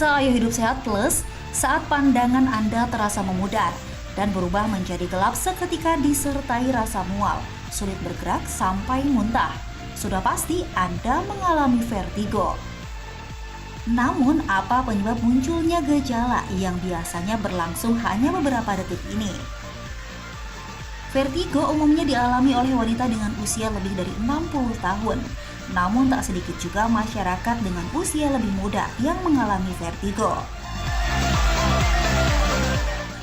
Pemirsa Ayo Hidup Sehat Plus, saat pandangan Anda terasa memudar dan berubah menjadi gelap seketika disertai rasa mual, sulit bergerak sampai muntah, sudah pasti Anda mengalami vertigo. Namun, apa penyebab munculnya gejala yang biasanya berlangsung hanya beberapa detik ini? Vertigo umumnya dialami oleh wanita dengan usia lebih dari 60 tahun. Namun tak sedikit juga masyarakat dengan usia lebih muda yang mengalami vertigo.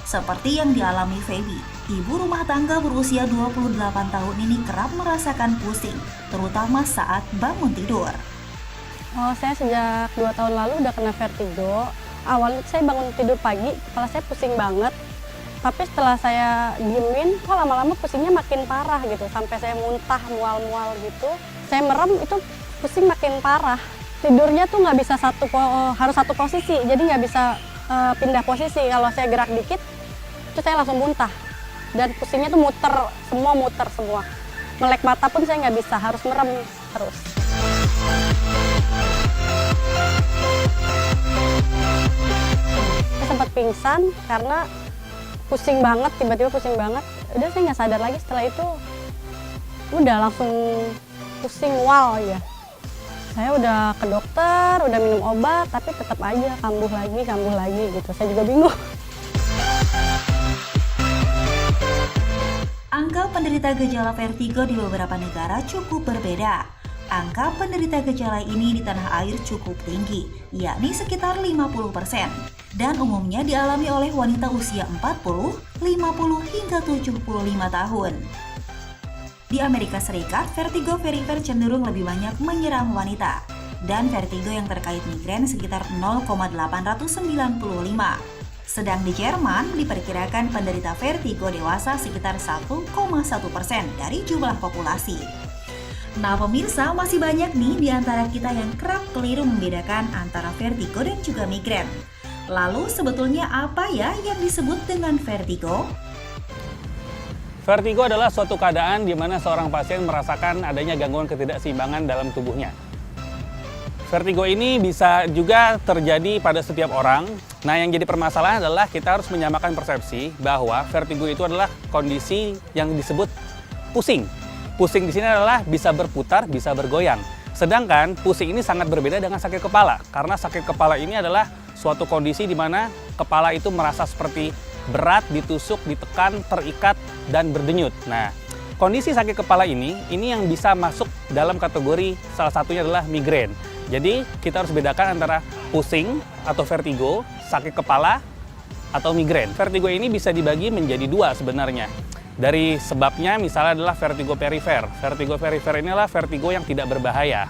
Seperti yang dialami Feby, ibu rumah tangga berusia 28 tahun ini kerap merasakan pusing, terutama saat bangun tidur. Saya sejak 2 tahun lalu udah kena vertigo. Awalnya saya bangun tidur pagi, kepala saya pusing banget. Tapi setelah saya diemin, kok lama-lama pusingnya makin parah gitu. Sampai saya muntah, mual-mual gitu. Saya merem, itu pusing makin parah. Tidurnya tuh nggak bisa harus satu posisi, jadi nggak bisa pindah posisi. Kalau saya gerak dikit, itu saya langsung muntah. Dan pusingnya tuh muter semua. Melek mata pun saya nggak bisa, harus merem terus. Saya sempat pingsan karena pusing banget, tiba-tiba pusing banget. Udah saya nggak sadar lagi, setelah itu udah langsung pusing mual ya. Saya udah ke dokter, udah minum obat, tapi tetap aja kambuh lagi gitu. Saya juga bingung. Angka penderita gejala vertigo di beberapa negara cukup berbeda. Angka penderita gejala ini di tanah air cukup tinggi, yakni sekitar 50%. Dan umumnya dialami oleh wanita usia 40, 50 hingga 75 tahun. Di Amerika Serikat, vertigo perifer cenderung lebih banyak menyerang wanita. Dan vertigo yang terkait migrain sekitar 0,895. Sedang di Jerman, diperkirakan penderita vertigo dewasa sekitar 1,1% dari jumlah populasi. Nah pemirsa, masih banyak nih di antara kita yang kerap keliru membedakan antara vertigo dan juga migrain. Lalu sebetulnya apa ya yang disebut dengan vertigo? Vertigo adalah suatu keadaan di mana seorang pasien merasakan adanya gangguan ketidakseimbangan dalam tubuhnya. Vertigo ini bisa juga terjadi pada setiap orang. Nah, yang jadi permasalahan adalah kita harus menyamakan persepsi bahwa vertigo itu adalah kondisi yang disebut pusing. Pusing di sini adalah bisa berputar, bisa bergoyang. Sedangkan pusing ini sangat berbeda dengan sakit kepala. Karena sakit kepala ini adalah suatu kondisi di mana kepala itu merasa seperti berat, ditusuk, ditekan, terikat, dan berdenyut. Nah, kondisi sakit kepala ini yang bisa masuk dalam kategori salah satunya adalah migrain. Jadi, kita harus bedakan antara pusing atau vertigo, sakit kepala, atau migrain. Vertigo ini bisa dibagi menjadi dua sebenarnya. Dari sebabnya misalnya adalah vertigo perifer. Vertigo perifer ini adalah vertigo yang tidak berbahaya.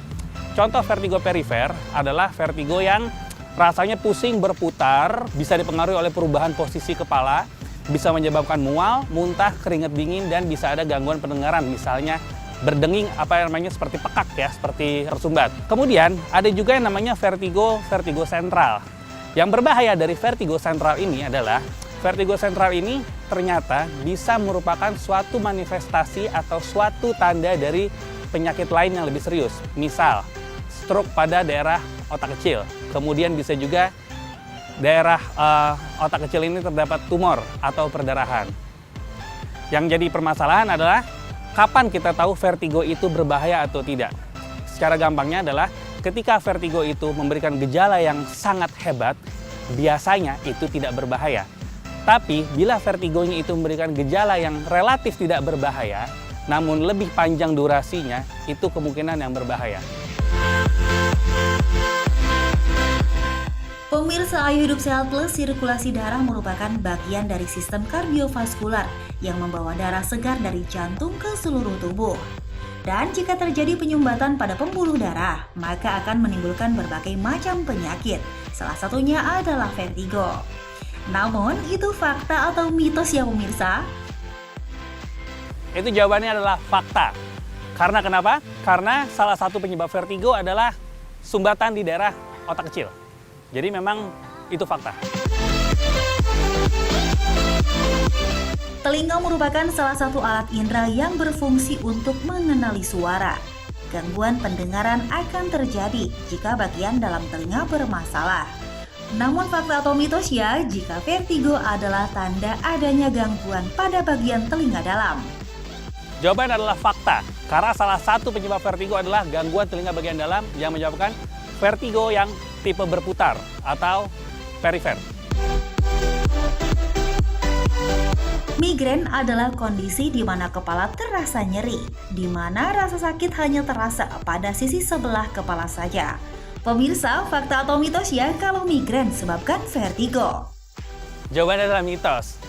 Contoh vertigo perifer adalah vertigo yang rasanya pusing berputar, bisa dipengaruhi oleh perubahan posisi kepala, bisa menyebabkan mual, muntah, keringat dingin, dan bisa ada gangguan pendengaran, misalnya berdenging seperti pekak ya, seperti tersumbat. Kemudian ada juga yang namanya vertigo sentral. Yang berbahaya dari vertigo sentral ini adalah vertigo sentral ini ternyata bisa merupakan suatu manifestasi atau suatu tanda dari penyakit lain yang lebih serius. Misal, stroke pada daerah otak kecil. Kemudian bisa juga daerah otak kecil ini terdapat tumor atau perdarahan. Yang jadi permasalahan adalah kapan kita tahu vertigo itu berbahaya atau tidak. Secara gampangnya adalah ketika vertigo itu memberikan gejala yang sangat hebat, biasanya itu tidak berbahaya. Tapi bila vertigonya itu memberikan gejala yang relatif tidak berbahaya, namun lebih panjang durasinya, itu kemungkinan yang berbahaya. Pemirsa Ayo Hidup Sehat Plus, sirkulasi darah merupakan bagian dari sistem kardiovaskular yang membawa darah segar dari jantung ke seluruh tubuh. Dan jika terjadi penyumbatan pada pembuluh darah, maka akan menimbulkan berbagai macam penyakit. Salah satunya adalah vertigo. Namun, itu fakta atau mitos ya pemirsa? Itu jawabannya adalah fakta. Karena kenapa? Karena salah satu penyebab vertigo adalah sumbatan di daerah otak kecil. Jadi memang itu fakta. Telinga merupakan salah satu alat indera yang berfungsi untuk mengenali suara. Gangguan pendengaran akan terjadi jika bagian dalam telinga bermasalah. Namun fakta atau mitos ya, jika vertigo adalah tanda adanya gangguan pada bagian telinga dalam. Jawaban adalah fakta, karena salah satu penyebab vertigo adalah gangguan telinga bagian dalam yang menyebabkan vertigo yang tipe berputar atau perifer. Migrain adalah kondisi di mana kepala terasa nyeri, di mana rasa sakit hanya terasa pada sisi sebelah kepala saja. Pemirsa, fakta atau mitos ya kalau migrain sebabkan vertigo? Jawabannya adalah mitos.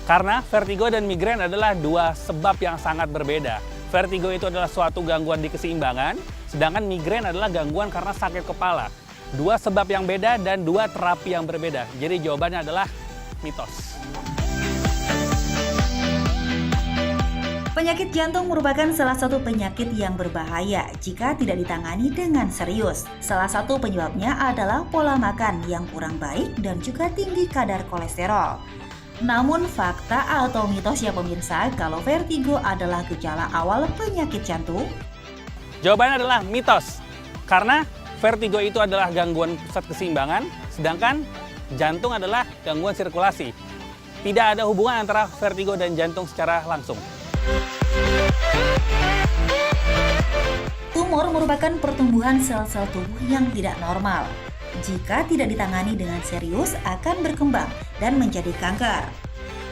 Karena vertigo dan migrain adalah dua sebab yang sangat berbeda. Vertigo itu adalah suatu gangguan di keseimbangan, sedangkan migrain adalah gangguan karena sakit kepala. Dua sebab yang beda dan dua terapi yang berbeda. Jadi jawabannya adalah mitos. Penyakit jantung merupakan salah satu penyakit yang berbahaya jika tidak ditangani dengan serius. Salah satu penyebabnya adalah pola makan yang kurang baik dan juga tinggi kadar kolesterol. Namun fakta atau mitos ya pemirsa kalau vertigo adalah gejala awal penyakit jantung? Jawabannya adalah mitos. Karena vertigo itu adalah gangguan pusat keseimbangan, sedangkan jantung adalah gangguan sirkulasi. Tidak ada hubungan antara vertigo dan jantung secara langsung. Tumor merupakan pertumbuhan sel-sel tubuh yang tidak normal. Jika tidak ditangani dengan serius akan berkembang dan menjadi kanker.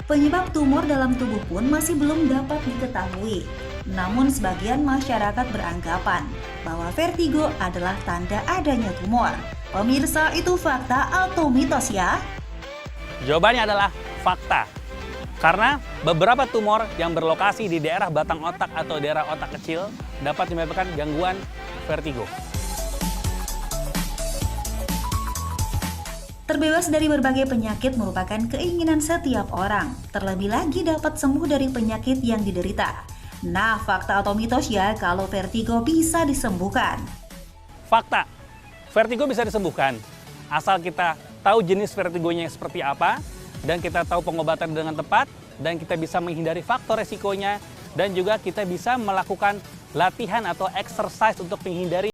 Penyebab tumor dalam tubuh pun masih belum dapat diketahui. Namun sebagian masyarakat beranggapan bahwa vertigo adalah tanda adanya tumor. Pemirsa, itu fakta atau mitos ya? Jawabannya adalah fakta. Karena beberapa tumor yang berlokasi di daerah batang otak atau daerah otak kecil dapat menyebabkan gangguan vertigo. Terbebas dari berbagai penyakit merupakan keinginan setiap orang. Terlebih lagi dapat sembuh dari penyakit yang diderita. Nah, fakta atau mitos ya kalau vertigo bisa disembuhkan? Fakta, vertigo bisa disembuhkan. Asal kita tahu jenis vertigonya seperti apa, dan kita tahu pengobatan dengan tepat, dan kita bisa menghindari faktor resikonya, dan juga kita bisa melakukan latihan atau exercise untuk menghindari